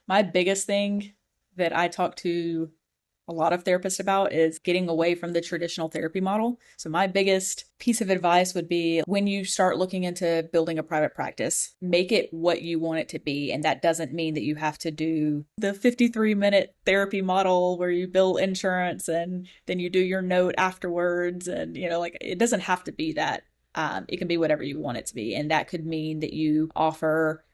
My biggest thing that I talk to a lot of therapists about is getting away from the traditional therapy model. So, my biggest piece of advice would be when you start looking into building a private practice, make it what you want it to be. And that doesn't mean that you have to do the 53-minute therapy model where you bill insurance and then you do your note afterwards. And, like it doesn't have to be that. It can be whatever you want it to be. And that could mean that you offer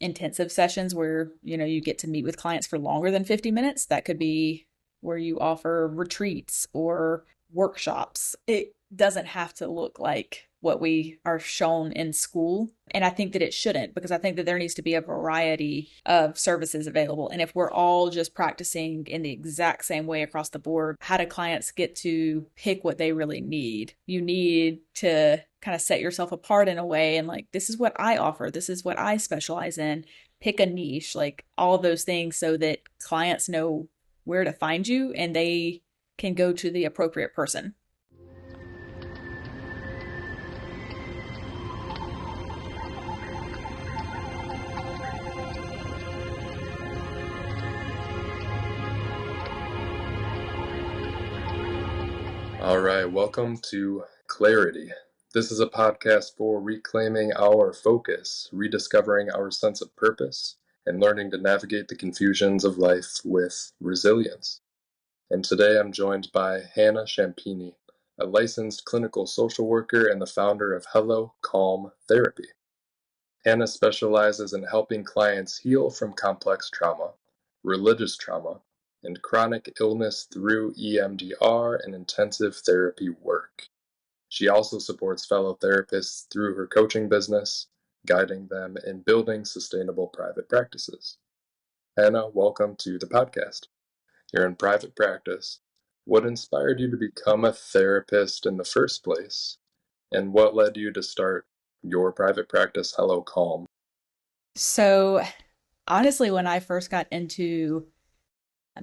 intensive sessions where, you get to meet with clients for longer than 50 minutes. That could be where you offer retreats or workshops. It doesn't have to look like what we are shown in school. And I think that it shouldn't, because I think that there needs to be a variety of services available. And if we're all just practicing in the exact same way across the board, how do clients get to pick what they really need? You need to kind of set yourself apart in a way and like, this is what I offer, this is what I specialize in. Pick a niche, like all of those things, so that clients know where to find you and they can go to the appropriate person. All right, welcome to Clarity. This is a podcast for reclaiming our focus, rediscovering our sense of purpose, and learning to navigate the confusions of life with resilience. And today I'm joined by Hannah Ciampini, a licensed clinical social worker and the founder of Hello Calm Therapy. Hannah specializes in helping clients heal from complex trauma, religious trauma, and chronic illness through EMDR and intensive therapy work. She also supports fellow therapists through her coaching business, guiding them in building sustainable private practices. Hannah, welcome to the podcast. You're in private practice. What inspired you to become a therapist in the first place? And what led you to start your private practice, Hello Calm? So, honestly, when I first got into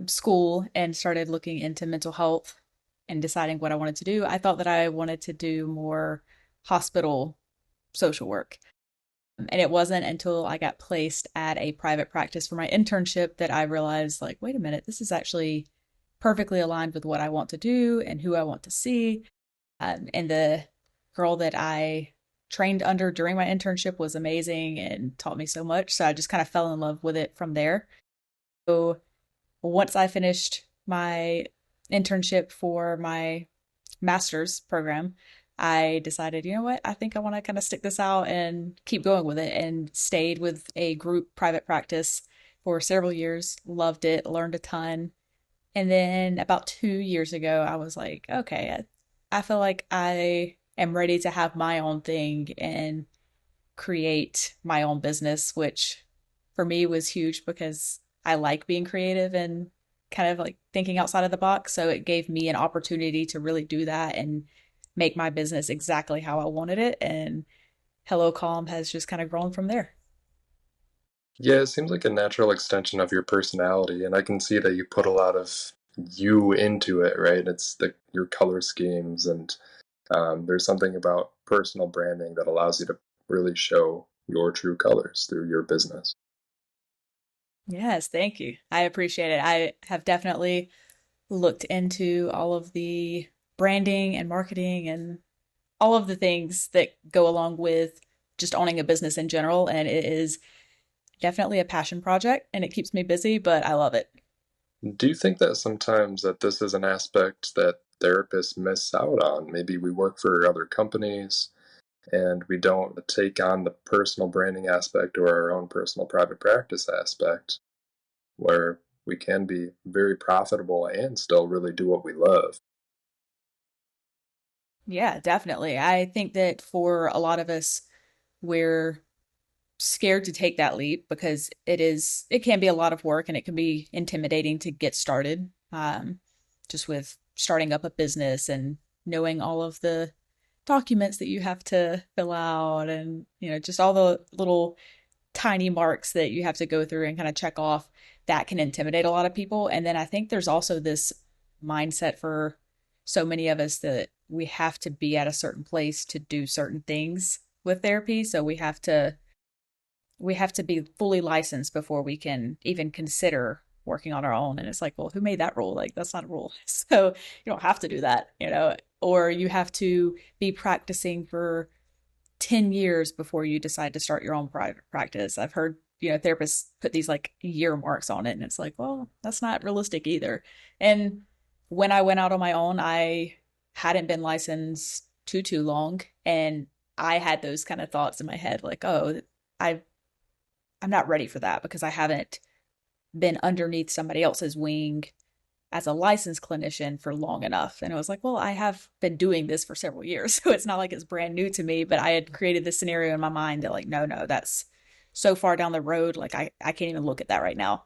school and started looking into mental health and deciding what I wanted to do, I thought that I wanted to do more hospital social work. And it wasn't until I got placed at a private practice for my internship that I realized, like, wait a minute, this is actually perfectly aligned with what I want to do and who I want to see. And the girl that I trained under during my internship was amazing and taught me so much. So I just kind of fell in love with it from there. So once I finished my internship for my master's program, I decided, you know what, I think I want to kind of stick this out and keep going with it, and stayed with a group private practice for several years, loved it, learned a ton. And then about 2 years ago, I was like, okay, I feel like I am ready to have my own thing and create my own business, which for me was huge because I like being creative and kind of like thinking outside of the box. So it gave me an opportunity to really do that and make my business exactly how I wanted it. And Hello Calm has just kind of grown from there. Yeah, it seems like a natural extension of your personality, and I can see that you put a lot of you into it, right? It's your color schemes, and there's something about personal branding that allows you to really show your true colors through your business. Yes, thank you. I appreciate it. I have definitely looked into all of the branding and marketing and all of the things that go along with just owning a business in general. And it is definitely a passion project and it keeps me busy, but I love it. Do you think that sometimes that this is an aspect that therapists miss out on? Maybe we work for other companies and we don't take on the personal branding aspect or our own personal private practice aspect, where we can be very profitable and still really do what we love. Yeah, definitely. I think that for a lot of us, we're scared to take that leap because it can be a lot of work and it can be intimidating to get started. Just with starting up a business and knowing all of the documents that you have to fill out, and just all the little tiny marks that you have to go through and kind of check off, that can intimidate a lot of people. And then I think there's also this mindset for so many of us that we have to be at a certain place to do certain things with therapy. So we have to we have to be fully licensed before we can even consider working on our own. And it's like, well, who made that rule? Like, that's not a rule. So you don't have to do that, or you have to be practicing for 10 years before you decide to start your own private practice. I've heard, therapists put these like year marks on it. And it's like, well, that's not realistic either. And when I went out on my own, I hadn't been licensed too long. And I had those kind of thoughts in my head, like, oh, I I'm not ready for that because I haven't been underneath somebody else's wing as a licensed clinician for long enough. And it was like, well, I have been doing this for several years. So it's not like it's brand new to me, but I had created this scenario in my mind that, like, no, that's so far down the road. Like, I can't even look at that right now.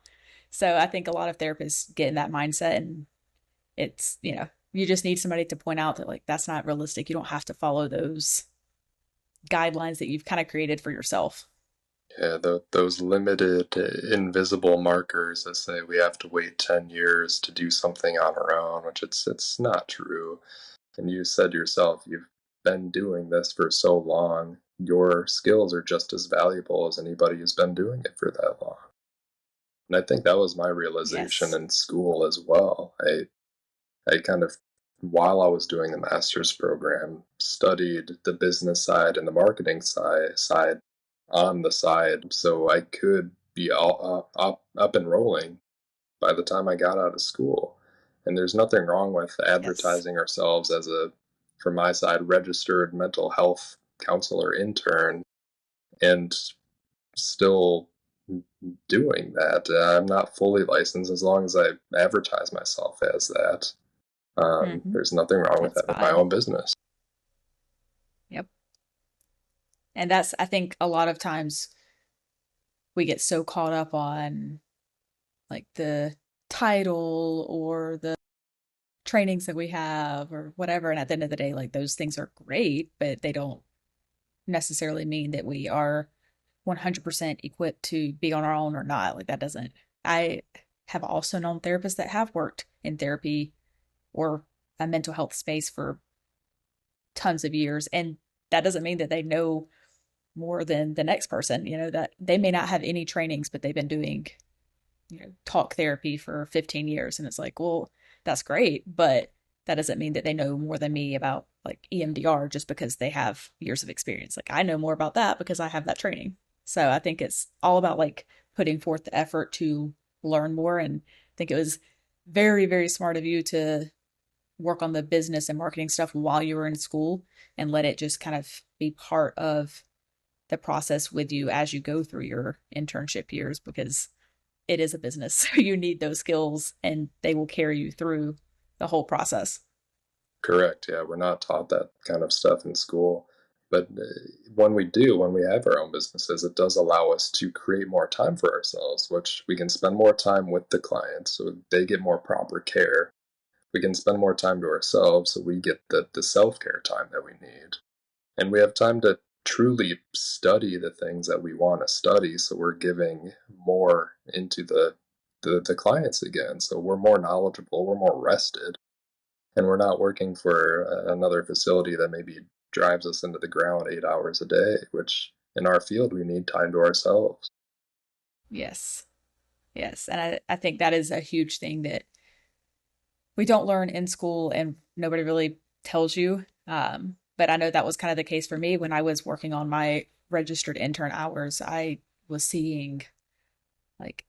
So I think a lot of therapists get in that mindset, and it's, you just need somebody to point out that, like, that's not realistic. You don't have to follow those guidelines that you've kind of created for yourself. Yeah, those limited invisible markers that say we have to wait 10 years to do something on our own, which it's not true. And you said yourself, you've been doing this for so long, your skills are just as valuable as anybody who's been doing it for that long. And I think that was my realization Yes. in school as well. I kind of, while I was doing the master's program, studied the business side and the marketing side on the side so I could be all up and rolling by the time I got out of school. And there's nothing wrong with Yes. advertising ourselves as a, from my side, registered mental health counselor intern and still doing that. I'm not fully licensed as long as I advertise myself as that. Hmm. There's nothing wrong with That's having my fine. own business. Yep. And that's, I think, a lot of times we get so caught up on like the title or the trainings that we have or whatever. And at the end of the day, like those things are great, but they don't necessarily mean that we are 100% equipped to be on our own or not. Like that doesn't, I have also known therapists that have worked in therapy or a mental health space for tons of years. And that doesn't mean that they know more than the next person, that they may not have any trainings, but they've been doing, talk therapy for 15 years. And it's like, well, that's great, but that doesn't mean that they know more than me about like EMDR just because they have years of experience. Like I know more about that because I have that training. So I think it's all about like putting forth the effort to learn more. And I think it was very, very smart of you to work on the business and marketing stuff while you were in school and let it just kind of be part of the process with you as you go through your internship years because it is a business. So you need those skills and they will carry you through the whole process. Correct. Yeah, we're not taught that kind of stuff in school. But when we do, when we have our own businesses, it does allow us to create more time for ourselves, which we can spend more time with the clients so they get more proper care. We can spend more time to ourselves so we get the self care time that we need. And we have time to truly study the things that we want to study so we're giving more into the clients again. So we're more knowledgeable, we're more rested, and we're not working for another facility that maybe drives us into the ground 8 hours a day, which in our field we need time to ourselves. Yes. Yes. And I think that is a huge thing that we don't learn in school and nobody really tells you. But I know that was kind of the case for me when I was working on my registered intern hours. I was seeing like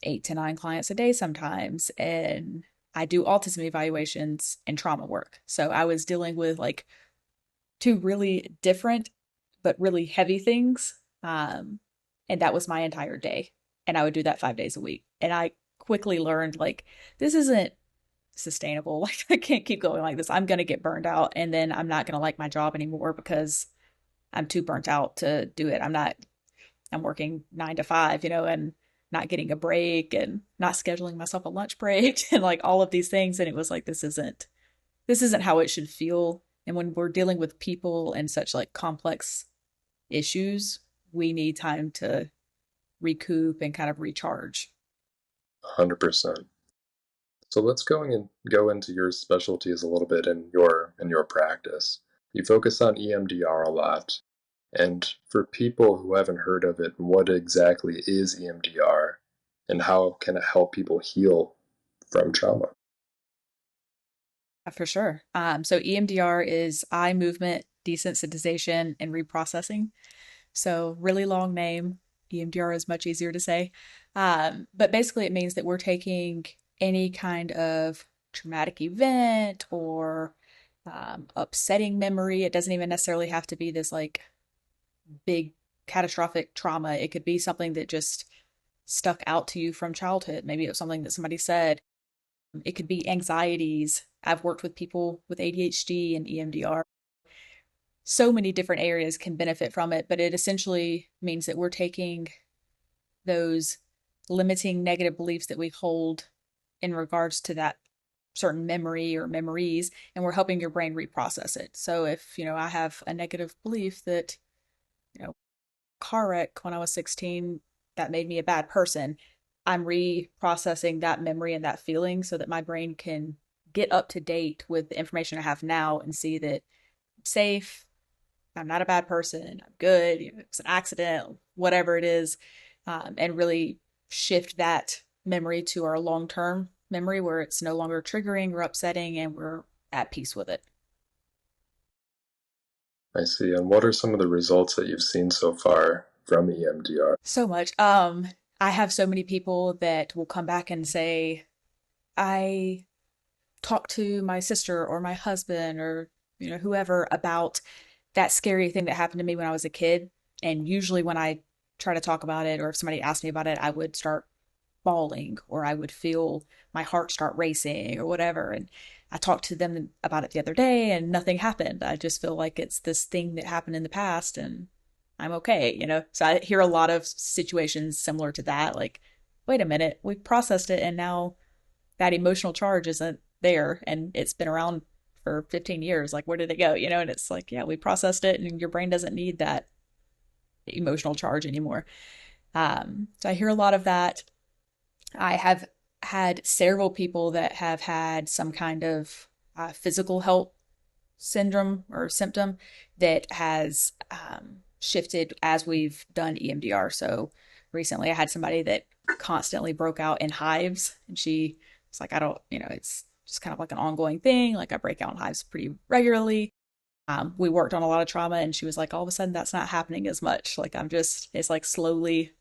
8 to 9 clients a day sometimes. And I do autism evaluations and trauma work. So I was dealing with like two really different but really heavy things. And that was my entire day. And I would do that 5 days a week. And I quickly learned like, this isn't sustainable. Like, I can't keep going like this. I'm going to get burned out. And then I'm not going to like my job anymore because I'm too burnt out to do it. I'm working 9 to 5, and not getting a break and not scheduling myself a lunch break and like all of these things. And it was like, this isn't how it should feel. And when we're dealing with people and such like complex issues, we need time to recoup and kind of recharge. 100%. So let's go into your specialties a little bit in your practice. You focus on EMDR a lot. And for people who haven't heard of it, what exactly is EMDR and how can it help people heal from trauma? For sure. So EMDR is eye movement desensitization and reprocessing. So really long name. EMDR is much easier to say. But basically it means that we're taking any kind of traumatic event or upsetting memory. It doesn't even necessarily have to be this like big catastrophic trauma. It could be something that just stuck out to you from childhood. Maybe it was something that somebody said. It could be anxieties. I've worked with people with ADHD and EMDR. So many different areas can benefit from it, but it essentially means that we're taking those limiting negative beliefs that we hold in regards to that certain memory or memories, and we're helping your brain reprocess it. So if, I have a negative belief that, you know, car wreck when I was 16 that made me a bad person, I'm reprocessing that memory and that feeling so that my brain can get up to date with the information I have now and see that I'm safe, I'm not a bad person, I'm good, it's an accident, whatever it is, and really shift that memory to our long term memory where it's no longer triggering or upsetting and we're at peace with it. I see. And what are some of the results that you've seen so far from EMDR? So much. I have so many people that will come back and say, I talked to my sister or my husband or whoever about that scary thing that happened to me when I was a kid. And usually when I try to talk about it or if somebody asked me about it, I would start bawling or I would feel my heart start racing or whatever. And I talked to them about it the other day and nothing happened. I just feel like it's this thing that happened in the past and I'm okay. So I hear a lot of situations similar to that. Like, wait a minute, we've processed it and now that emotional charge isn't there and it's been around for 15 years. Like, where did it go? And it's like, yeah, we processed it and your brain doesn't need that emotional charge anymore. So I hear a lot of that. I have had several people that have had some kind of physical health syndrome or symptom that has shifted as we've done EMDR. So recently I had somebody that constantly broke out in hives and she was like, I don't, it's just kind of like an ongoing thing. Like I break out in hives pretty regularly. We worked on a lot of trauma and she was like, all of a sudden that's not happening as much. Like it's like slowly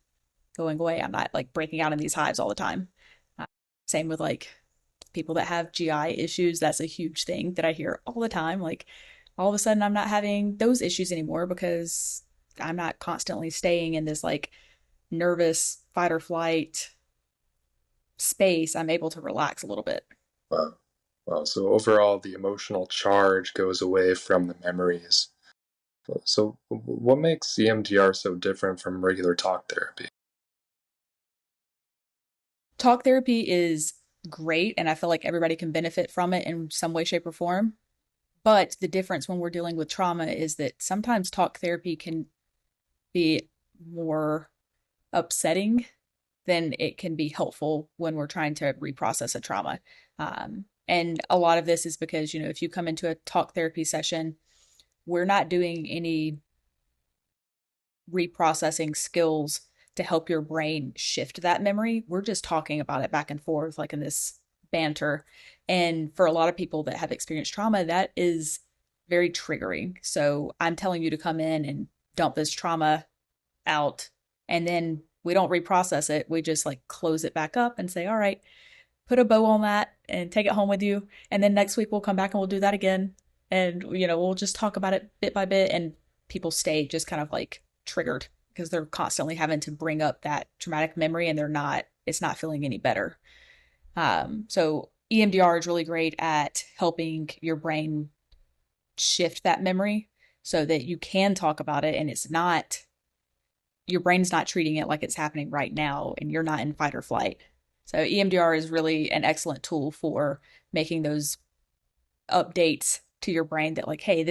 going away. I'm not like breaking out in these hives all the time. Uh, Same with like people that have GI issues. That's a huge thing that I hear all the time. Like all of a sudden, I'm not having those issues anymore because I'm not constantly staying in this like nervous fight or flight space. I'm able to relax a little bit. Wow. Wow. So overall, the emotional charge goes away from the memories. So what makes EMDR so different from regular talk therapy? Talk therapy is great, and I feel like everybody can benefit from it in some way, shape, or form. But the difference when we're dealing with trauma is that sometimes talk therapy can be more upsetting than it can be helpful when we're trying to reprocess a trauma. And a lot of this is because, if you come into a talk therapy session, we're not doing any reprocessing skills to help your brain shift that memory. We're just talking about it back and forth, like in this banter. And for a lot of people that have experienced trauma, that is very triggering. So I'm telling you to come in and dump this trauma out. And then we don't reprocess it. We just like close it back up and say, all right, put a bow on that and take it home with you. And then next week we'll come back and we'll do that again. And, we'll just talk about it bit by bit. And people stay just kind of like triggered because they're constantly having to bring up that traumatic memory and it's not feeling any better. So EMDR is really great at helping your brain shift that memory so that you can talk about it and your brain's not treating it like it's happening right now and you're not in fight or flight. So EMDR is really an excellent tool for making those updates to your brain that like, hey,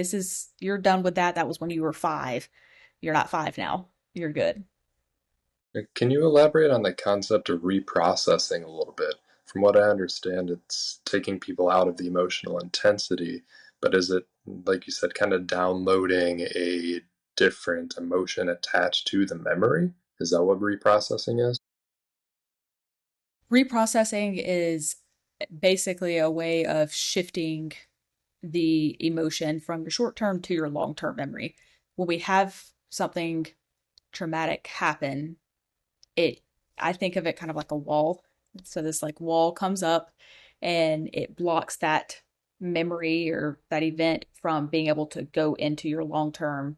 you're done with that. That was when you were 5. You're not 5 now. You're good. Can you elaborate on the concept of reprocessing a little bit? From what I understand, it's taking people out of the emotional intensity, but is it, like you said, kind of downloading a different emotion attached to the memory? Is that what reprocessing is? Reprocessing is basically a way of shifting the emotion from your short term to your long term memory. When we have something traumatic happen, it I think of it kind of like a wall. So this like wall comes up and it blocks that memory or that event from being able to go into your long term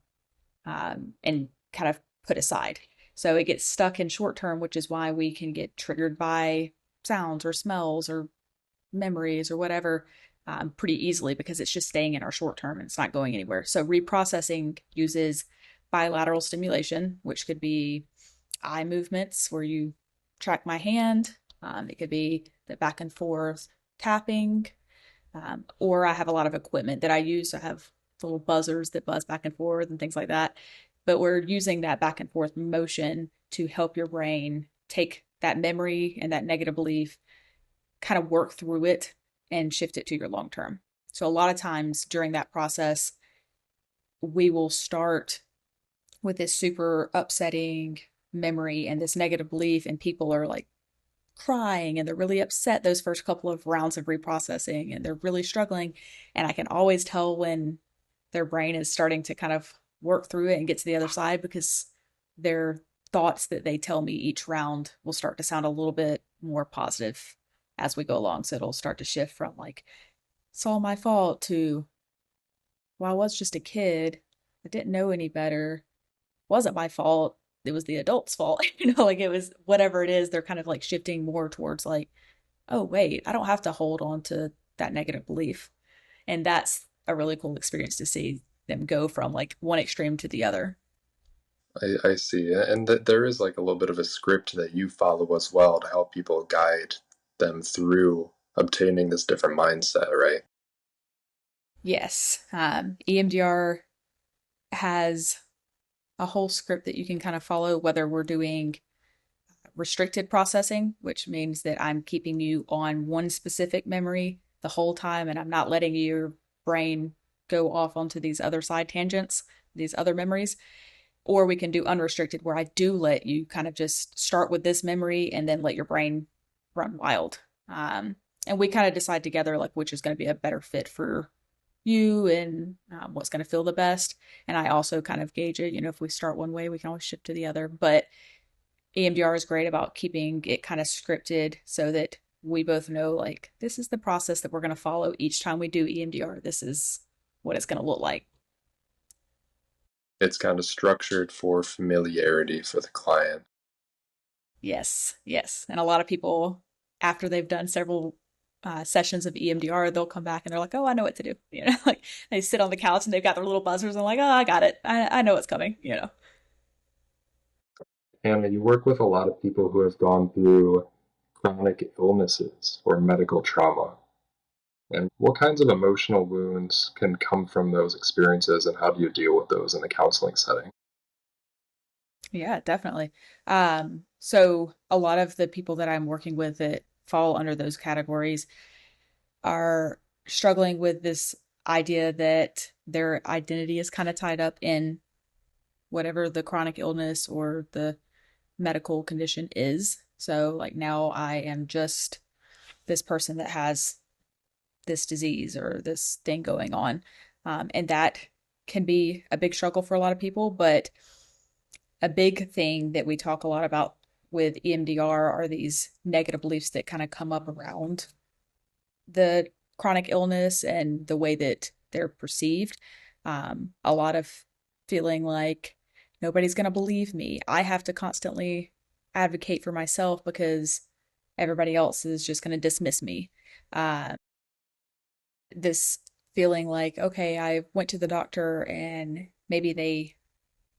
and kind of put aside. So it gets stuck in short term, which is why we can get triggered by sounds or smells or memories or whatever pretty easily because it's just staying in our short term and it's not going anywhere. So reprocessing uses bilateral stimulation, which could be eye movements where you track my hand. It could be the back and forth tapping, or I have a lot of equipment that I use. I have little buzzers that buzz back and forth and things like that. But we're using that back and forth motion to help your brain take that memory and that negative belief, kind of work through it and shift it to your long term. So, a lot of times during that process, we will start with this super upsetting memory and this negative belief, and people are like crying and they're really upset those first couple of rounds of reprocessing and they're really struggling. And I can always tell when their brain is starting to kind of work through it and get to the other side because their thoughts that they tell me each round will start to sound a little bit more positive as we go along. So it'll start to shift from like, it's all my fault to, well, I was just a kid. I didn't know any better. It wasn't my fault. It was the adult's fault. Like it was whatever it is, they're kind of like shifting more towards like, oh, wait, I don't have to hold on to that negative belief. And that's a really cool experience to see them go from like one extreme to the other. I see. And there is like a little bit of a script that you follow as well to help people guide them through obtaining this different mindset, right? Yes. EMDR has a whole script that you can kind of follow, whether we're doing restricted processing, which means that I'm keeping you on one specific memory the whole time and I'm not letting your brain go off onto these other side tangents, these other memories. Or we can do unrestricted, where I do let you kind of just start with this memory and then let your brain run wild. And we kind of decide together like which is going to be a better fit for you and what's going to feel the best. And I also kind of gauge it. If we start one way, we can always shift to the other. But EMDR is great about keeping it kind of scripted so that we both know like this is the process that we're going to follow each time we do EMDR. This is what it's going to look like. It's kind of structured for familiarity for the client. Yes, yes. And a lot of people, after they've done several sessions of EMDR, they'll come back and they're like, "Oh, I know what to do." Like they sit on the couch and they've got their little buzzers and like, "Oh, I got it. I know what's coming." Hannah, you work with a lot of people who have gone through chronic illnesses or medical trauma. And what kinds of emotional wounds can come from those experiences, and how do you deal with those in a counseling setting? Yeah, definitely. So a lot of the people that I'm working with that fall under those categories are struggling with this idea that their identity is kind of tied up in whatever the chronic illness or the medical condition is. So, like, now I am just this person that has this disease or this thing going on. And that can be a big struggle for a lot of people. But a big thing that we talk a lot about with EMDR are these negative beliefs that kind of come up around the chronic illness and the way that they're perceived. A lot of feeling like nobody's going to believe me. I have to constantly advocate for myself because everybody else is just going to dismiss me. Uh, this feeling like, okay, I went to the doctor and maybe they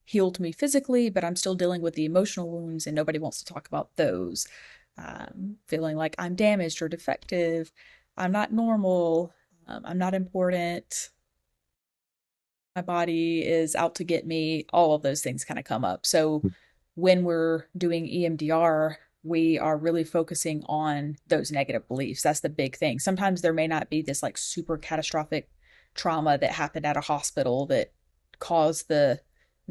healed me physically, but I'm still dealing with the emotional wounds and nobody wants to talk about those. Feeling like I'm damaged or defective, I'm not normal, I'm not important, my body is out to get me, all of those things kind of come up. So when we're doing EMDR, we are really focusing on those negative beliefs. That's the big thing. Sometimes there may not be this like super catastrophic trauma that happened at a hospital that caused the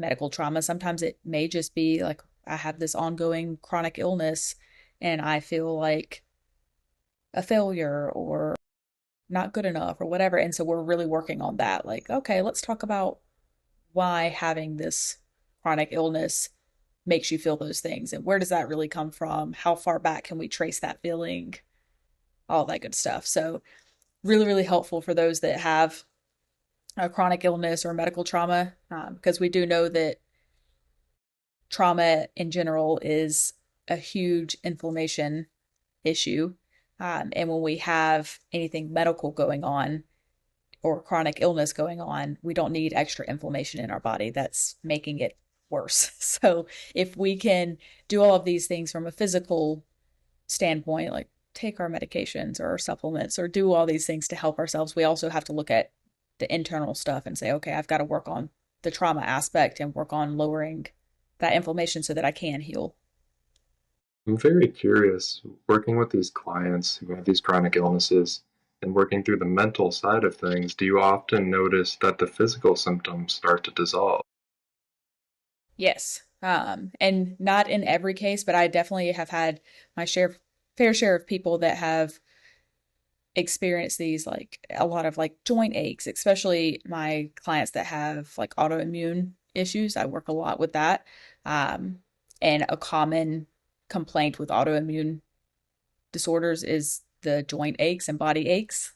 medical trauma. Sometimes it may just be like I have this ongoing chronic illness and I feel like a failure or not good enough or whatever. And so we're really working on that. Like, okay, let's talk about why having this chronic illness makes you feel those things and where does that really come from? How far back can we trace that feeling? All that good stuff. So, really, really helpful for those that have a chronic illness or medical trauma, because we do know that trauma in general is a huge inflammation issue. And when we have anything medical going on or chronic illness going on, we don't need extra inflammation in our body that's making it worse. So if we can do all of these things from a physical standpoint, like take our medications or our supplements or do all these things to help ourselves, we also have to look at the internal stuff and say, okay, I've got to work on the trauma aspect and work on lowering that inflammation so that I can heal. I'm very curious, working with these clients who have these chronic illnesses and working through the mental side of things, do you often notice that the physical symptoms start to dissolve? Yes. And not in every case, but I definitely have had my fair share of people that have experienced these, like a lot of like joint aches, especially my clients that have like autoimmune issues. I work a lot with that. Um, and a common complaint with autoimmune disorders is the joint aches and body aches.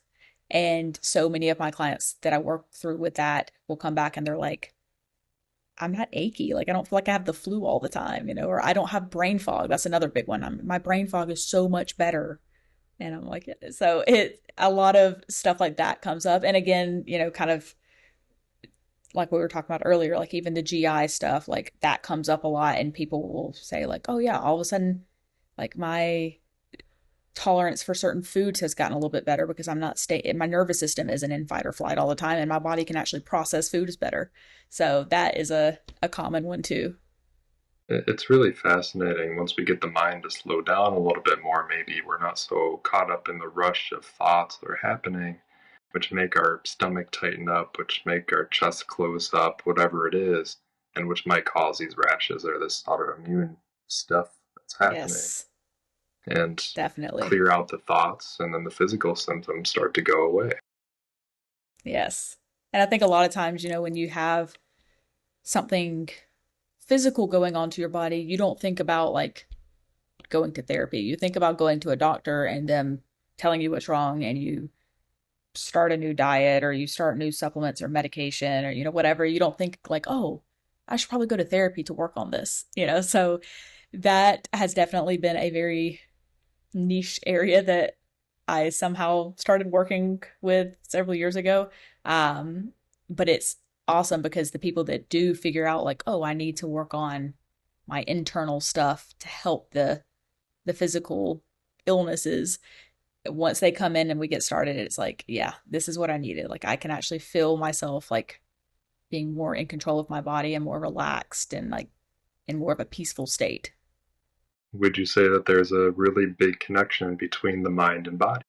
And so many of my clients that I work through with that will come back and they're like, I'm not achy. Like I don't feel like I have the flu all the time, or I don't have brain fog. That's another big one. My brain fog is so much better. And I'm like, so a lot of stuff like that comes up. And again, kind of like we were talking about earlier, like even the GI stuff, like that comes up a lot. And people will say, like, oh, yeah, all of a sudden, like my tolerance for certain foods has gotten a little bit better because I'm not my nervous system isn't in fight or flight all the time and my body can actually process foods better. So that is a common one too. It's really fascinating. Once we get the mind to slow down a little bit more, maybe we're not so caught up in the rush of thoughts that are happening, which make our stomach tighten up, which make our chest close up, whatever it is, and which might cause these rashes or this autoimmune stuff that's happening. Yes, And definitely. clear out the thoughts, and then the physical symptoms start to go away. Yes. And I think a lot of times, when you have something physical going on to your body, you don't think about like going to therapy. You think about going to a doctor and them telling you what's wrong and you start a new diet or you start new supplements or medication or whatever. You don't think like, oh, I should probably go to therapy to work on this. So that has definitely been a very niche area that I somehow started working with several years ago. But it's awesome because the people that do figure out like, oh, I need to work on my internal stuff to help the physical illnesses. Once they come in and we get started, it's like, yeah, this is what I needed. Like I can actually feel myself like being more in control of my body and more relaxed and like in more of a peaceful state. Would you say that there's a really big connection between the mind and body?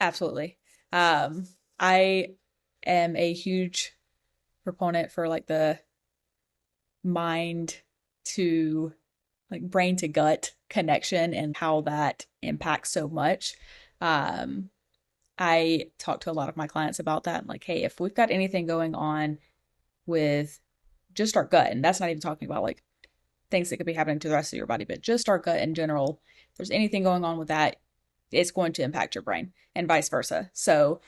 Absolutely. I am a huge proponent for like the mind to like brain to gut connection and how that impacts so much. Um, I talk to a lot of my clients about that. Like, hey, if we've got anything going on with just our gut, and that's not even talking about like things that could be happening to the rest of your body, but just our gut in general, if there's anything going on with that, it's going to impact your brain and vice versa. So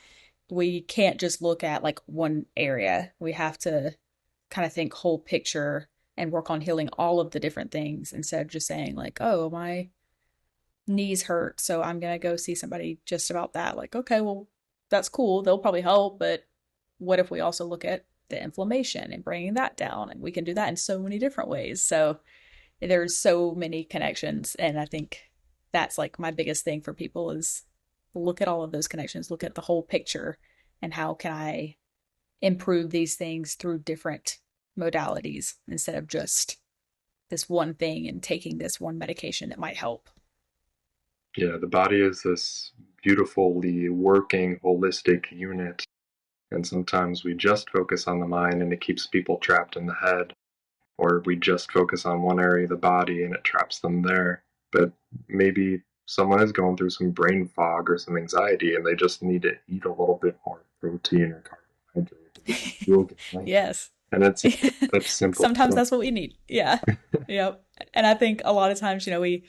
we can't just look at like one area. We have to kind of think whole picture and work on healing all of the different things instead of just saying like, oh, my knees hurt, so I'm gonna go see somebody just about that. Like, okay, well, that's cool. They'll probably help, but what if we also look at the inflammation and bringing that down? And we can do that in so many different ways. So there's so many connections, and I think that's like my biggest thing for people is look at all of those connections, look at the whole picture, and how can I improve these things through different modalities instead of just this one thing and taking this one medication that might help. Yeah, the body is this beautifully working holistic unit, And sometimes we just focus on the mind and it keeps people trapped in the head, or we just focus on one area of the body and it traps them there. But maybe someone is going through some brain fog or some anxiety and they just need to eat a little bit more protein or carbohydrate to get the fuel going. Yes. And it's that simple Sometimes stuff. that's what we need. Yeah. Yep. And I think a lot of times, we,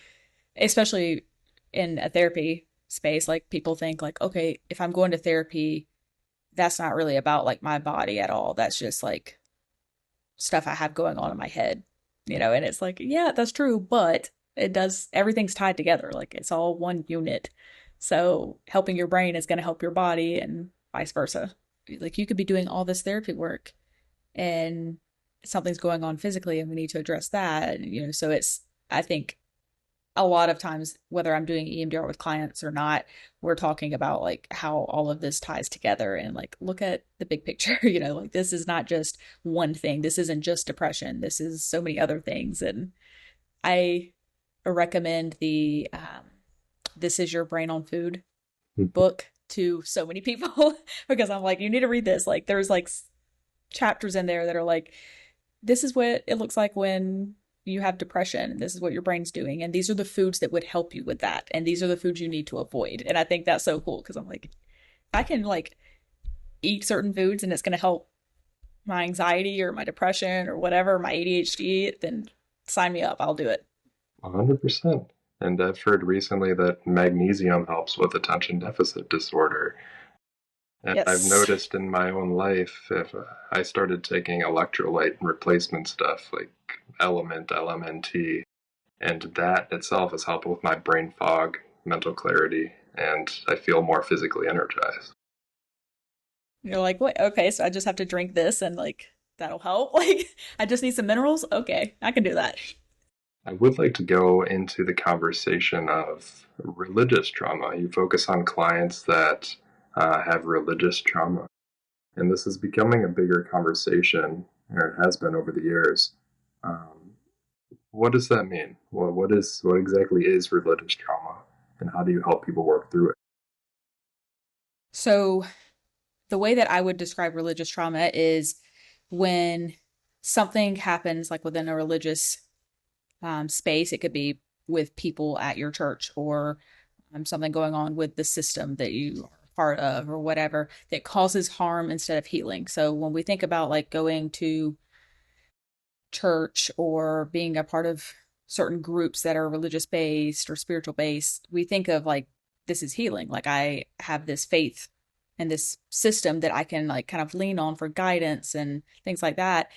especially in a therapy space, like people think like, okay, if I'm going to therapy, that's not really about like my body at all. That's just like stuff I have going on in my head, and it's like, yeah, that's true, but everything's tied together. Like it's all one unit. So helping your brain is going to help your body and vice versa. Like you could be doing all this therapy work and something's going on physically and we need to address that. So I think a lot of times, whether I'm doing EMDR with clients or not, we're talking about like how all of this ties together and like look at the big picture, like this is not just one thing. This isn't just depression. This is so many other things. And I recommend the This Is Your Brain on Food book to so many people because I'm like, you need to read this. Like there's like chapters in there that are like, this is what it looks like when you have depression. This is what your brain's doing. And these are the foods that would help you with that. And these are the foods you need to avoid. And I think that's so cool because I'm like, I can like eat certain foods and it's going to help my anxiety or my depression or whatever, my ADHD, then sign me up. I'll do it. 100%. And I've heard recently that magnesium helps with attention deficit disorder. And I've Yes. noticed in my own life, if I started taking electrolyte replacement stuff like Element, LMNT, and that itself has helped with my brain fog, mental clarity, and I feel more physically energized. You're like, what? Okay, so I just have to drink this and like that'll help. Like, I just need some minerals. Okay, I can do that. I would like to go into the conversation of religious trauma. You focus on clients that have religious trauma, and this is becoming a bigger conversation, or it has been over the years. Um, what does that mean? What exactly is religious trauma, and how do you help people work through it? So, the way that I would describe religious trauma is when something happens, like within a religious space. It could be with people at your church or something going on with the system that you are part of or whatever that causes harm instead of healing. So when we think about like going to church or being a part of certain groups that are religious based or spiritual based, we think of like this is healing. Like I have this faith and this system that I can like kind of lean on for guidance and things like that.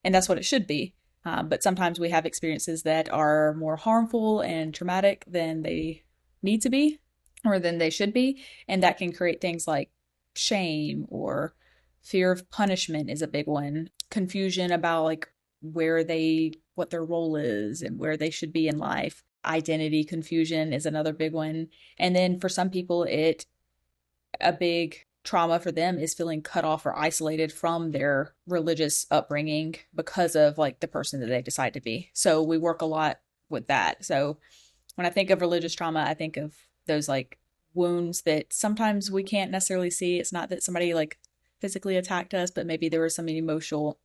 And that's what it should be. But sometimes we have experiences that are more harmful and traumatic than they need to be or than they should be. And that can create things like shame or fear of punishment is a big one. Confusion about like what their role is and where they should be in life. Identity confusion is another big one. And then for some people, a big trauma for them is feeling cut off or isolated from their religious upbringing because of like the person that they decide to be. So we work a lot with that. So when I think of religious trauma, I think of those like wounds that sometimes we can't necessarily see. It's not that somebody like physically attacked us, but maybe there was some emotional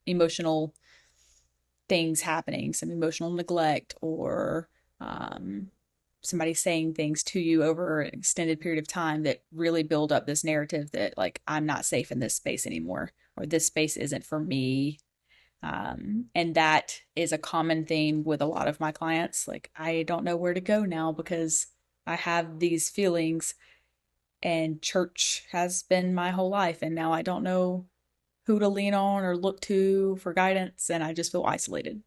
things happening, some emotional neglect or um, somebody saying things to you over an extended period of time that really build up this narrative that like I'm not safe in this space anymore or this space isn't for me. And that is a common theme with a lot of my clients. Like I don't know where to go now because I have these feelings and church has been my whole life and now I don't know who to lean on or look to for guidance and I just feel isolated.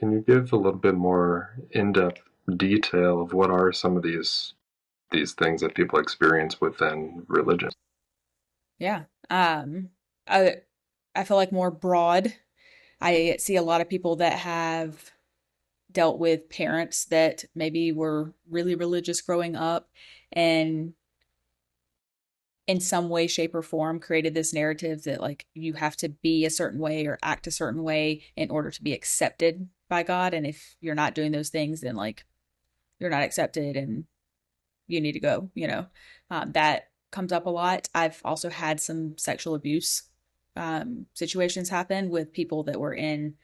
Can you give a little bit more in-depth detail of what are some of these things that people experience within religion? Yeah. I I feel like more broad. I see a lot of people that have dealt with parents that maybe were really religious growing up and in some way, shape, or form created this narrative that like you have to be a certain way or act a certain way in order to be accepted by God. And if you're not doing those things, then like you're not accepted and you need to go, that comes up a lot. I've also had some sexual abuse situations happen with people that were in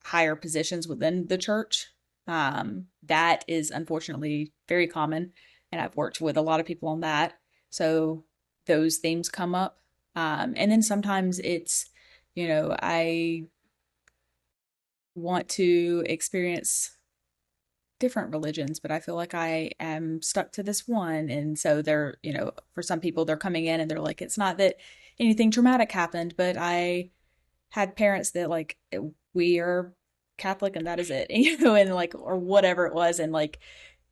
higher positions within the church. That is unfortunately very common, and I've worked with a lot of people on that. So those themes come up. And then sometimes it's, I want to experience different religions, but I feel like I am stuck to this one. And so they're, for some people, they're coming in and they're like, it's not that anything traumatic happened, but I had parents that like, we are Catholic and that is it, and like, or whatever it was. And like,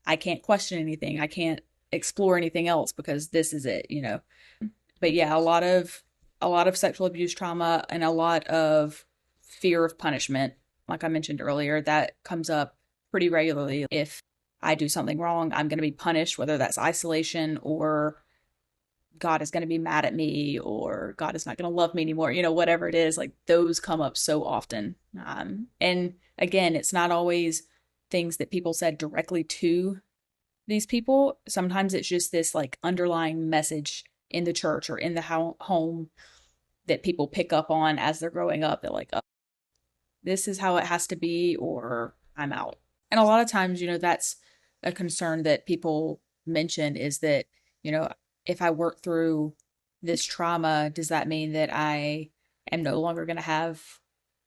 I can't question anything. I can't explore anything else because this is it. But yeah, a lot of sexual abuse trauma and a lot of fear of punishment, like I mentioned earlier, that comes up pretty regularly. If I do something wrong, I'm going to be punished, whether that's isolation or God is going to be mad at me or God is not going to love me anymore, whatever it is, like those come up so often. And again, it's not always things that people said directly to these people. Sometimes it's just this like underlying message in the church or in the home that people pick up on as they're growing up. They're like, oh, this is how it has to be, or I'm out. And a lot of times, that's a concern that people mention is that, you know, if I work through this trauma, does that mean that I am no longer going to have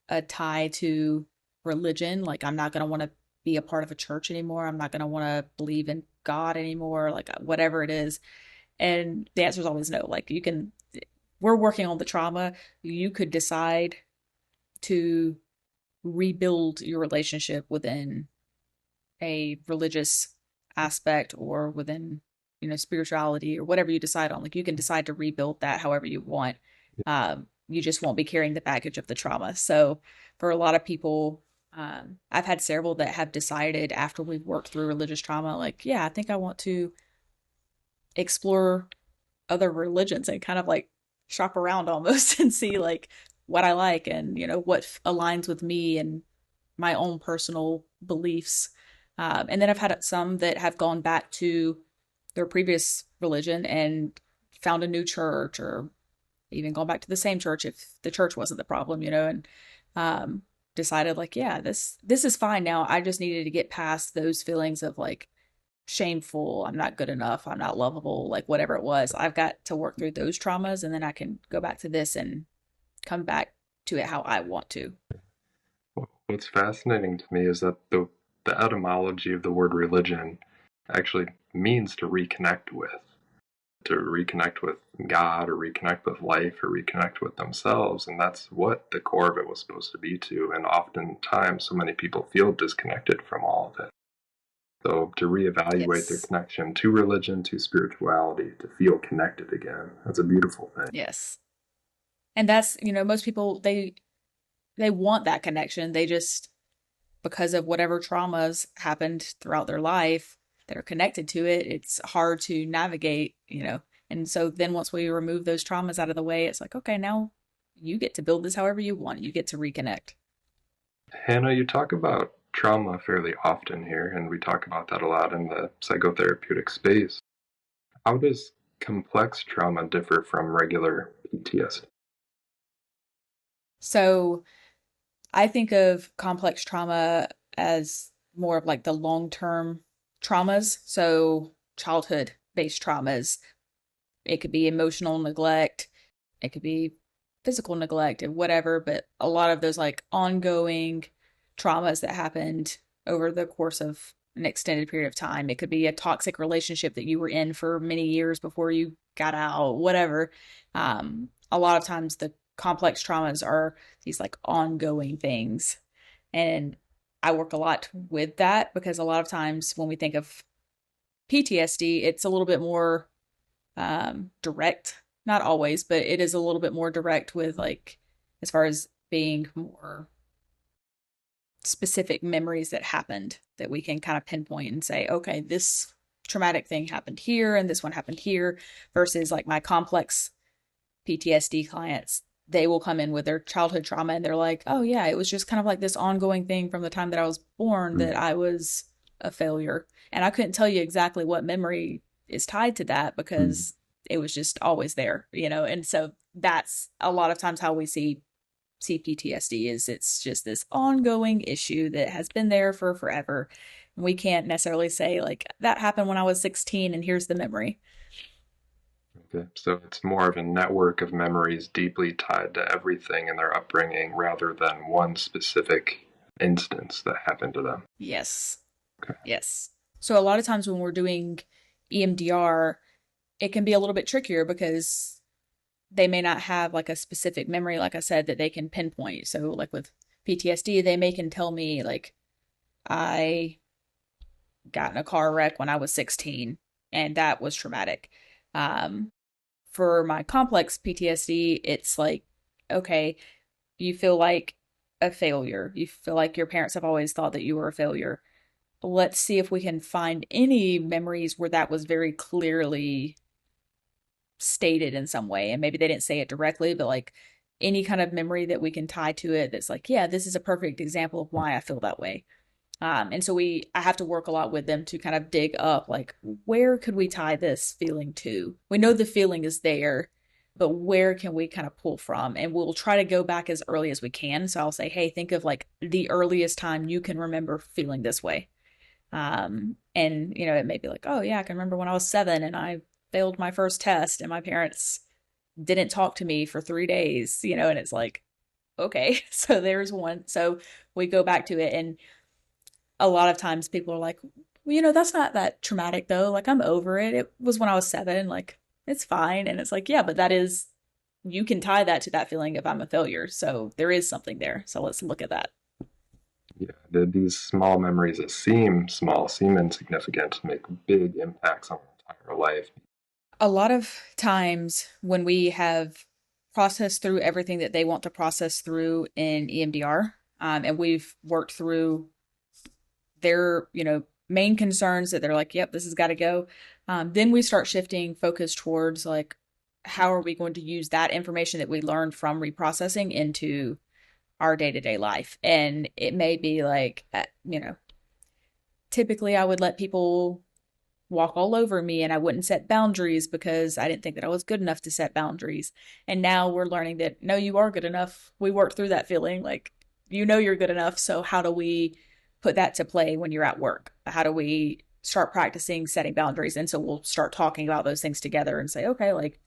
a tie to religion? Like, I'm not going to want to be a part of a church anymore. I'm not going to want to believe in God anymore, like whatever it is. And the answer is always no. Like, we're working on the trauma. You could decide to rebuild your relationship within a religious aspect or within, spirituality or whatever you decide on. Like, you can decide to rebuild that however you want. You just won't be carrying the baggage of the trauma. So for a lot of people, I've had several that have decided after we've worked through religious trauma, like, yeah, I think I want to explore other religions and kind of like shop around almost and see like what I like and what aligns with me and my own personal beliefs. And then I've had some that have gone back to their previous religion and found a new church or even gone back to the same church if the church wasn't the problem, and um, decided like, yeah, this is fine now. I just needed to get past those feelings of like shameful, I'm not good enough, I'm not lovable, like whatever it was. I've got to work through those traumas and then I can go back to this and come back to it how I want to. What's fascinating to me is that the etymology of the word religion actually means to reconnect with God or reconnect with life or reconnect with themselves. And that's what the core of it was supposed to be to. And oftentimes, so many people feel disconnected from all of it. So to reevaluate their Yes. connection to religion, to spirituality, to feel connected again, that's a beautiful thing. Yes. And that's, most people they want that connection. They just, because of whatever traumas happened throughout their life that are connected to it, it's hard to navigate. And so then once we remove those traumas out of the way, it's like, okay, now you get to build this however you want. You get to reconnect. Hannah, you talk about trauma fairly often here, and we talk about that a lot in the psychotherapeutic space. How does complex trauma differ from regular PTSD? So I think of complex trauma as more of like the long-term traumas. So childhood based traumas. It could be emotional neglect, it could be physical neglect and whatever, but a lot of those like ongoing traumas that happened over the course of an extended period of time. It could be a toxic relationship that you were in for many years before you got out, whatever. A lot of times the complex traumas are these like ongoing things. And I work a lot with that because a lot of times when we think of PTSD, it's a little bit more direct. Not always, but it is a little bit more direct with like as far as being more specific memories that happened that we can kind of pinpoint and say, okay, this traumatic thing happened here and this one happened here versus like my complex PTSD clients. They will come in with their childhood trauma and they're like, oh, yeah, it was just kind of like this ongoing thing from the time that I was born that I was a failure. And I couldn't tell you exactly what memory is tied to that because it was just always there, and so that's a lot of times how we see PTSD is it's just this ongoing issue that has been there for forever. We can't necessarily say like that happened when I was 16 and here's the memory. Okay. So it's more of a network of memories deeply tied to everything in their upbringing rather than one specific instance that happened to them. Yes. Okay. Yes. So a lot of times when we're doing EMDR, it can be a little bit trickier because they may not have like a specific memory, like I said, that they can pinpoint. So like with PTSD, they may can tell me like I got in a car wreck when I was 16 and that was traumatic. Um, for my complex PTSD, it's like, okay, you feel like a failure. You feel like your parents have always thought that you were a failure. Let's see if we can find any memories where that was very clearly stated in some way. And maybe they didn't say it directly, but like any kind of memory that we can tie to it that's like, yeah, this is a perfect example of why I feel that way. And so I have to work a lot with them to kind of dig up like, where could we tie this feeling to? We know the feeling is there, but where can we kind of pull from? And we'll try to go back as early as we can. So I'll say, hey, think of like the earliest time you can remember feeling this way. And it may be like, oh yeah, I can remember when I was 7 and I failed my first test and my parents didn't talk to me for 3 days, and it's like, okay, so there's one. So we go back to it, and a lot of times people are like, well, that's not that traumatic though. Like, I'm over it. It was when I was 7. Like, it's fine. And it's like, yeah, but you can tie that to that feeling of I'm a failure. So there is something there. So let's look at that. Yeah, these small memories that seem small, seem insignificant, make big impacts on our entire life. A lot of times when we have processed through everything that they want to process through in EMDR, and we've worked through their, main concerns that they're like, yep, this has got to go. Then we start shifting focus towards like, how are we going to use that information that we learned from reprocessing into our day to day life? And it may be like, typically I would let people walk all over me and I wouldn't set boundaries because I didn't think that I was good enough to set boundaries. And now we're learning that no, you are good enough. We worked through that feeling. Like, you're good enough. So how do we put that to play when you're at work? How do we start practicing setting boundaries? And so we'll start talking about those things together and say, okay, like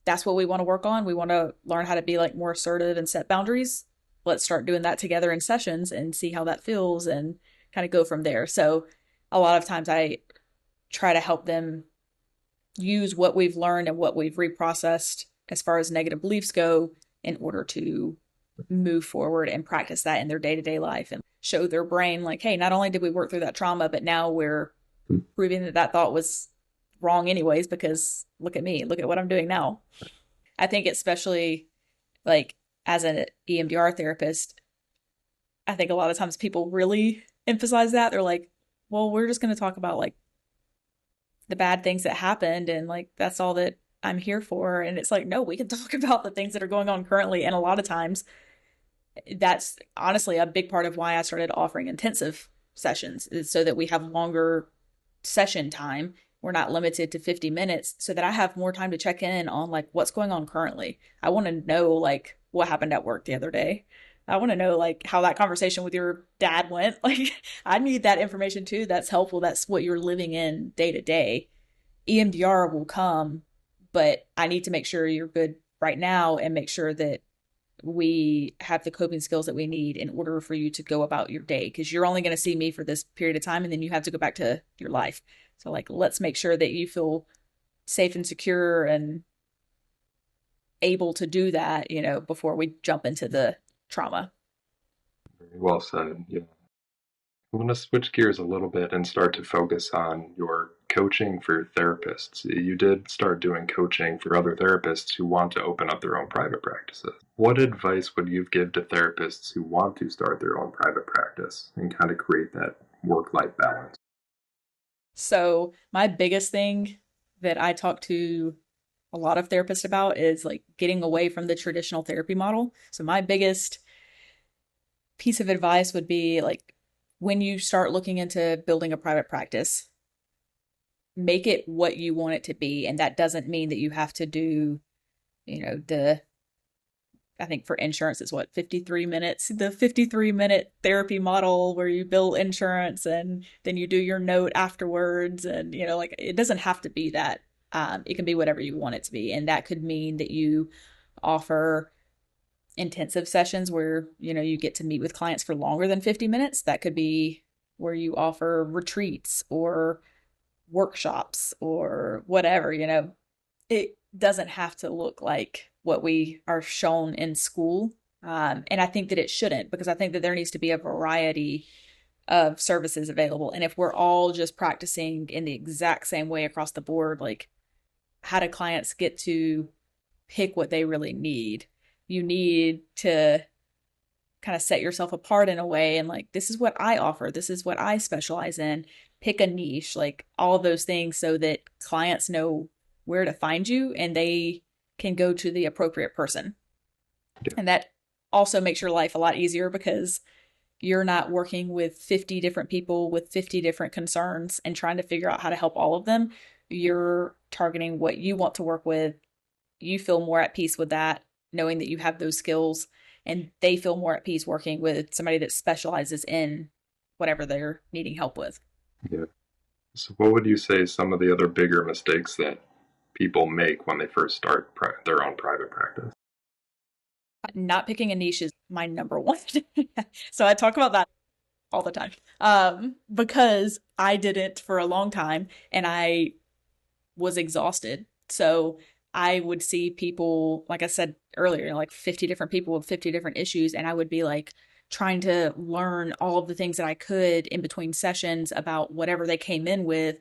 that's what we want to work on. We want to learn how to be like more assertive and set boundaries. Let's start doing that together in sessions and see how that feels and kind of go from there. So a lot of times I try to help them use what we've learned and what we've reprocessed as far as negative beliefs go in order to move forward and practice that in their day-to-day life and show their brain like, hey, not only did we work through that trauma, but now we're proving that that thought was wrong anyways, because look at me, look at what I'm doing now. I think especially like as an EMDR therapist, I think a lot of times people really emphasize that. They're like, well, we're just going to talk about like the bad things that happened and like that's all that I'm here for. And it's like, no, we can talk about the things that are going on currently. And a lot of times that's honestly a big part of why I started offering intensive sessions is so that we have longer session time. We're not limited to 50 minutes so that I have more time to check in on like what's going on currently. I want to know like what happened at work the other day. I want to know like how that conversation with your dad went. Like I need that information too. That's helpful. That's what you're living in day to day. EMDR will come, but I need to make sure you're good right now and make sure that we have the coping skills that we need in order for you to go about your day because you're only going to see me for this period of time and then you have to go back to your life. So like let's make sure that you feel safe and secure and able to do that, before we jump into the trauma. Very well said. Yeah. I'm going to switch gears a little bit and start to focus on your coaching for therapists. You did start doing coaching for other therapists who want to open up their own private practices. What advice would you give to therapists who want to start their own private practice and kind of create that work-life balance? So my biggest thing that I talk to a lot of therapists about is like getting away from the traditional therapy model. So my biggest piece of advice would be like when you start looking into building a private practice, make it what you want it to be. And that doesn't mean that you have to do, the I think for insurance, it's what, 53 minutes, the 53-minute therapy model where you bill insurance and then you do your note afterwards. And, like it doesn't have to be that. It can be whatever you want it to be. And that could mean that you offer intensive sessions where, you get to meet with clients for longer than 50 minutes. That could be where you offer retreats or workshops or whatever, it doesn't have to look like what we are shown in school. And I think that it shouldn't, because I think that there needs to be a variety of services available. And if we're all just practicing in the exact same way across the board, like how do clients get to pick what they really need? You need to kind of set yourself apart in a way and like, this is what I offer, this is what I specialize in. Pick a niche, like all those things, so that clients know where to find you and they can go to the appropriate person. Yeah. And that also makes your life a lot easier, because you're not working with 50 different people with 50 different concerns and trying to figure out how to help all of them. You're targeting what you want to work with. You feel more at peace with that, knowing that you have those skills, and they feel more at peace working with somebody that specializes in whatever they're needing help with. Yeah. So, what would you say some of the other bigger mistakes that people make when they first start their own private practice? Not picking a niche is my number one. So I talk about that all the time, because I didn't for a long time and I was exhausted. So I would see people, like I said earlier, like 50 different people with 50 different issues. And I would be like trying to learn all of the things that I could in between sessions about whatever they came in with.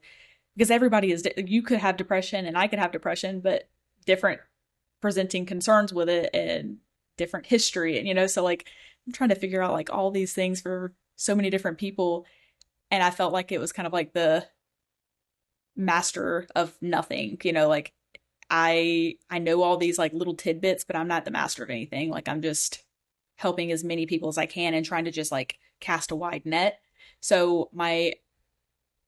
Because everybody is, you could have depression and I could have depression, but different presenting concerns with it and different history. And, so like I'm trying to figure out like all these things for so many different people. And I felt like it was kind of like the master of nothing, like I know all these like little tidbits, but I'm not the master of anything. Like I'm just helping as many people as I can and trying to just like cast a wide net. So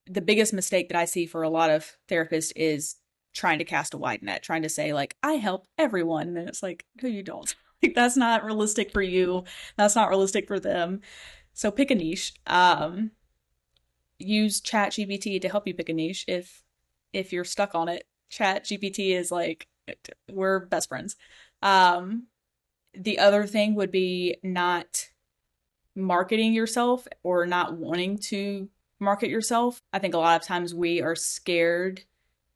the biggest mistake that I see for a lot of therapists is trying to cast a wide net, trying to say like I help everyone, and it's like, no, you don't. Like that's not realistic for you. That's not realistic for them. So pick a niche. Use Chat GPT to help you pick a niche if you're stuck on it. Chat GPT is like, we're best friends. Um, the other thing would be not marketing yourself or not wanting to market yourself. I think a lot of times we are scared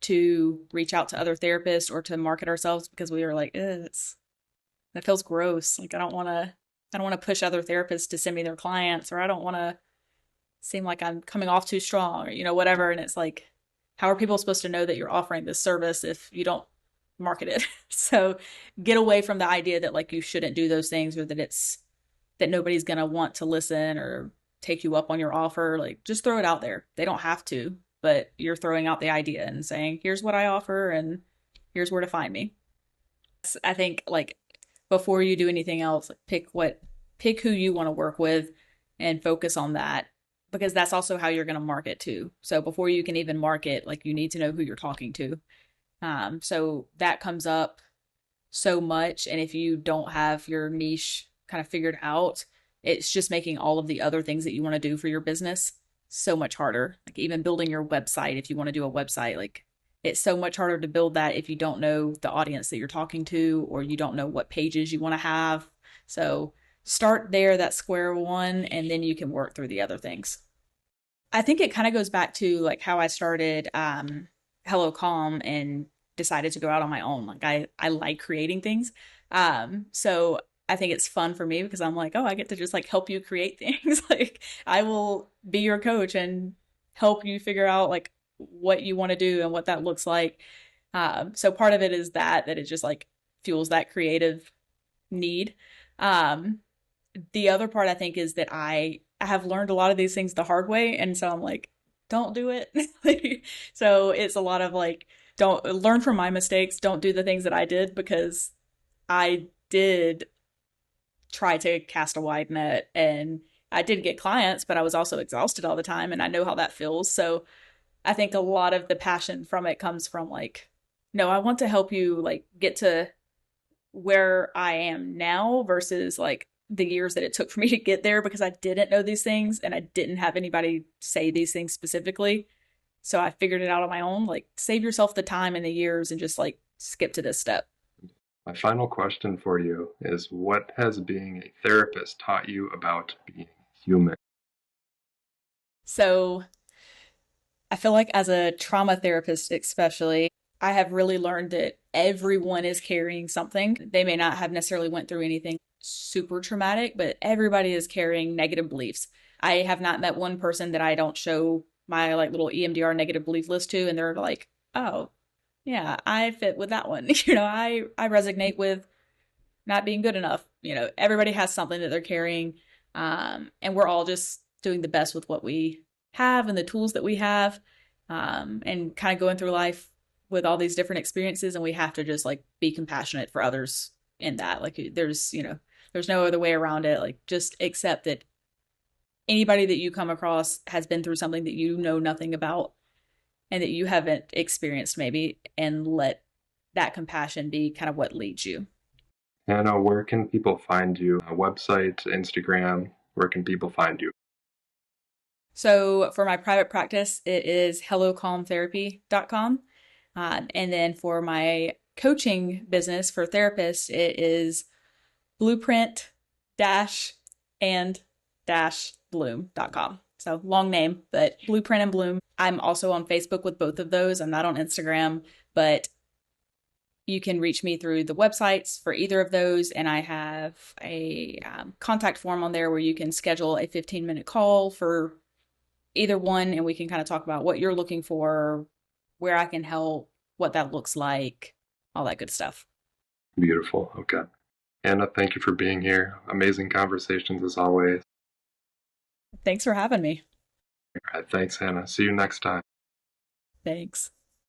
to reach out to other therapists or to market ourselves because we are like, that feels gross. Like I don't want to push other therapists to send me their clients, or I don't want to seem like I'm coming off too strong, or whatever. And it's like, how are people supposed to know that you're offering this service if you don't market it? So get away from the idea that like you shouldn't do those things, or that nobody's going to want to listen or take you up on your offer. Like just throw it out there. They don't have to, but you're throwing out the idea and saying, here's what I offer and here's where to find me. I think like before you do anything else, pick who you want to work with and focus on that, because that's also how you're going to market too. So before you can even market, like you need to know who you're talking to. So that comes up so much. And if you don't have your niche kind of figured out, it's just making all of the other things that you want to do for your business so much harder. Like even building your website, if you want to do a website, like it's so much harder to build that if you don't know the audience that you're talking to, or you don't know what pages you want to have. So start there, that square one, and then you can work through the other things. I think it kind of goes back to like how I started Hello Calm and decided to go out on my own. Like I like creating things. So I think it's fun for me because I'm like, oh, I get to just like help you create things. Like I will be your coach and help you figure out like what you want to do and what that looks like. So part of it is that it just like fuels that creative need. Um, the other part I think is that I have learned a lot of these things the hard way, and so I'm like, don't do it. So it's a lot of like, don't learn from my mistakes, don't do the things that I did, because I did try to cast a wide net and I did get clients, but I was also exhausted all the time and I know how that feels. So I think a lot of the passion from it comes from like, no, I want to help you like get to where I am now versus like the years that it took for me to get there because I didn't know these things and I didn't have anybody say these things specifically. So I figured it out on my own. Like, save yourself the time and the years and just like skip to this step. My final question for you is, what has being a therapist taught you about being human? So I feel like as a trauma therapist, especially, I have really learned that everyone is carrying something. They may not have necessarily went through anything super traumatic, but everybody is carrying negative beliefs. I have not met one person that I don't show my like little EMDR negative belief list to, and they're like, "Oh, yeah, I fit with that one." I resonate with not being good enough. Everybody has something that they're carrying, and we're all just doing the best with what we have and the tools that we have, and kind of going through life with all these different experiences. And we have to just like be compassionate for others in that. Like there's no other way around it. Like just accept that anybody that you come across has been through something that you know nothing about and that you haven't experienced maybe, and let that compassion be kind of what leads you. Hannah, where can people find you? A website, Instagram, where can people find you? So for my private practice, it is hellocalmtherapy.com. And then for my coaching business for therapists, it is blueprint dash and dash bloom.com. So long name, but blueprint and bloom. I'm also on Facebook with both of those. I'm not on Instagram, but you can reach me through the websites for either of those. And I have a contact form on there where you can schedule a 15-minute call for either one, and we can kind of talk about what you're looking for, where I can help, what that looks like, all that good stuff. Beautiful. Okay. Hannah, thank you for being here. Amazing conversations as always. Thanks for having me. All right, thanks, Hannah. See you next time. Thanks.